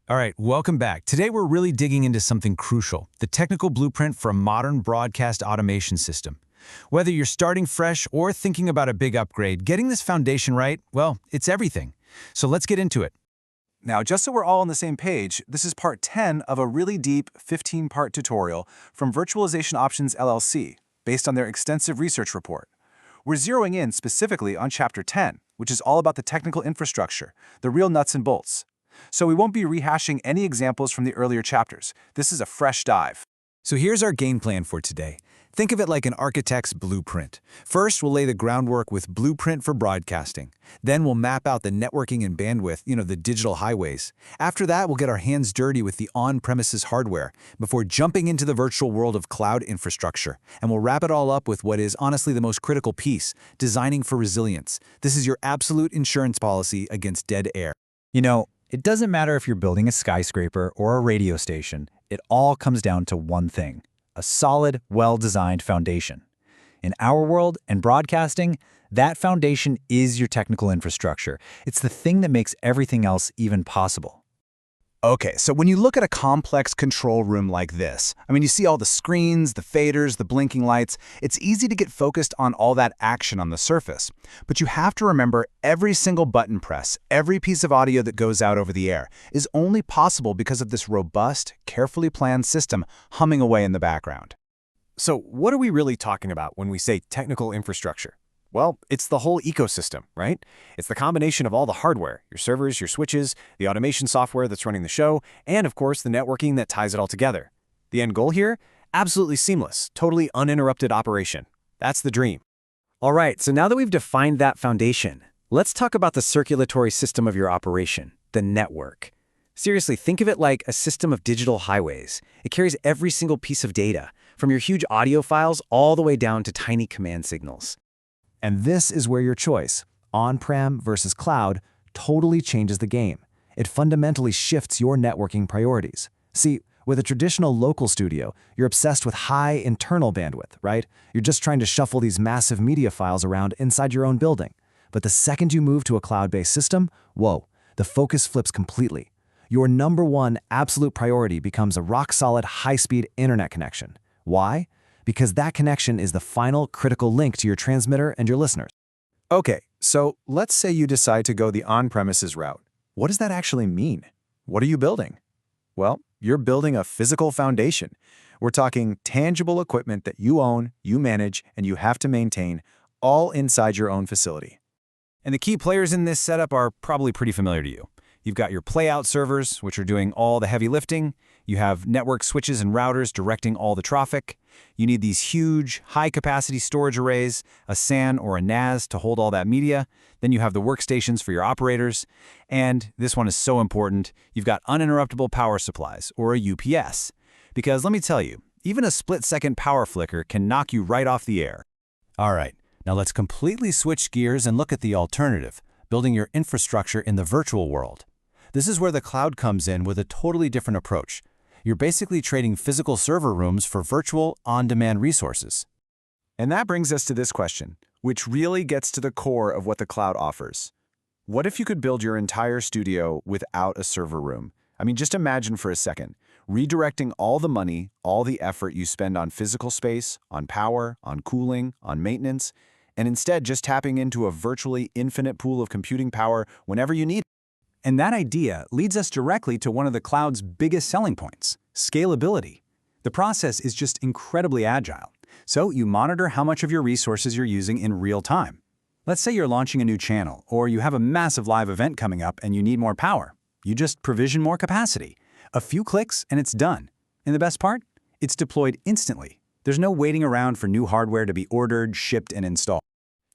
All right, welcome back. Today we're really digging into something crucial, the technical blueprint for a modern broadcast automation system. Whether you're starting fresh or thinking about a big upgrade, getting this foundation right, well, it's everything. So let's get into it. Now, just so we're all on the same page, this is part 10 of a really deep 15-part tutorial from Virtualization Options LLC, based on their extensive research report. We're zeroing in specifically on Chapter 10, which is all about the technical infrastructure, the real nuts and bolts. So we won't be rehashing any examples from the earlier chapters. This is a fresh dive. So here's our game plan for today. Think of it like an architect's blueprint. First, we'll lay the groundwork with blueprint for broadcasting. Then we'll map out the networking and bandwidth, the digital highways. After that, we'll get our hands dirty with the on-premises hardware before jumping into the virtual world of cloud infrastructure. And we'll wrap it all up with what is honestly the most critical piece, designing for resilience. This is your absolute insurance policy against dead air. It doesn't matter if you're building a skyscraper or a radio station, it all comes down to one thing: a solid, well-designed foundation. In our world and broadcasting, that foundation is your technical infrastructure. It's the thing that makes everything else even possible. Okay, so when you look at a complex control room like this, you see all the screens, the faders, the blinking lights, it's easy to get focused on all that action on the surface. But you have to remember every single button press, every piece of audio that goes out over the air is only possible because of this robust, carefully planned system humming away in the background. So what are we really talking about when we say technical infrastructure? Well, it's the whole ecosystem, right? It's the combination of all the hardware, your servers, your switches, the automation software that's running the show, and of course the networking that ties it all together. The end goal here? Absolutely seamless, totally uninterrupted operation. That's the dream. All right, so now that we've defined that foundation, let's talk about the circulatory system of your operation, the network. Seriously, think of it like a system of digital highways. It carries every single piece of data, from your huge audio files all the way down to tiny command signals. And this is where your choice, on-prem versus cloud, totally changes the game. It fundamentally shifts your networking priorities. See, with a traditional local studio, you're obsessed with high internal bandwidth, right? You're just trying to shuffle these massive media files around inside your own building. But the second you move to a cloud-based system, whoa, the focus flips completely. Your number one absolute priority becomes a rock-solid high-speed internet connection. Why? Because that connection is the final critical link to your transmitter and your listeners. Okay, so let's say you decide to go the on-premises route. What does that actually mean? What are you building? Well, you're building a physical foundation. We're talking tangible equipment that you own, you manage, and you have to maintain, all inside your own facility. And the key players in this setup are probably pretty familiar to you. You've got your playout servers, which are doing all the heavy lifting. You have network switches and routers directing all the traffic. You need these huge, high-capacity storage arrays, a SAN or a NAS to hold all that media. Then you have the workstations for your operators. And this one is so important, you've got uninterruptible power supplies, or a UPS. Because let me tell you, even a split-second power flicker can knock you right off the air. All right, now let's completely switch gears and look at the alternative, building your infrastructure in the virtual world. This is where the cloud comes in with a totally different approach. You're basically trading physical server rooms for virtual, on-demand resources. And that brings us to this question, which really gets to the core of what the cloud offers. What if you could build your entire studio without a server room? Just imagine for a second, redirecting all the money, all the effort you spend on physical space, on power, on cooling, on maintenance, and instead just tapping into a virtually infinite pool of computing power whenever you need it. And that idea leads us directly to one of the cloud's biggest selling points, scalability. The process is just incredibly agile. So you monitor how much of your resources you're using in real time. Let's say you're launching a new channel, or you have a massive live event coming up and you need more power. You just provision more capacity. A few clicks and it's done. And the best part? It's deployed instantly. There's no waiting around for new hardware to be ordered, shipped, and installed.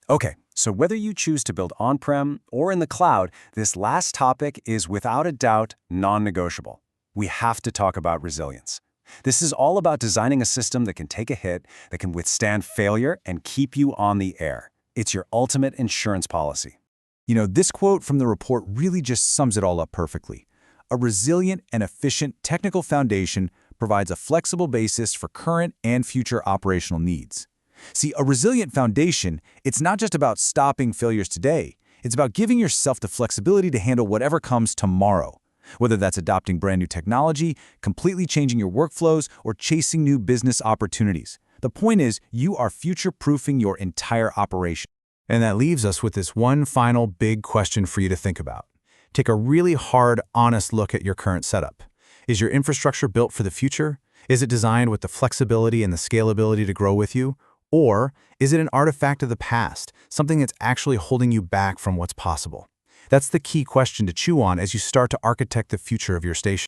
Okay, so whether you choose to build on-prem or in the cloud, this last topic is without a doubt non-negotiable. We have to talk about resilience. This is all about designing a system that can take a hit, that can withstand failure, and keep you on the air. It's your ultimate insurance policy. This quote from the report really just sums it all up perfectly. A resilient and efficient technical foundation provides a flexible basis for current and future operational needs. See, a resilient foundation, it's not just about stopping failures today. It's about giving yourself the flexibility to handle whatever comes tomorrow. Whether that's adopting brand new technology, completely changing your workflows, or chasing new business opportunities. The point is, you are future-proofing your entire operation. And that leaves us with this one final big question for you to think about. Take a really hard, honest look at your current setup. Is your infrastructure built for the future? Is it designed with the flexibility and the scalability to grow with you? Or is it an artifact of the past, something that's actually holding you back from what's possible? That's the key question to chew on as you start to architect the future of your station.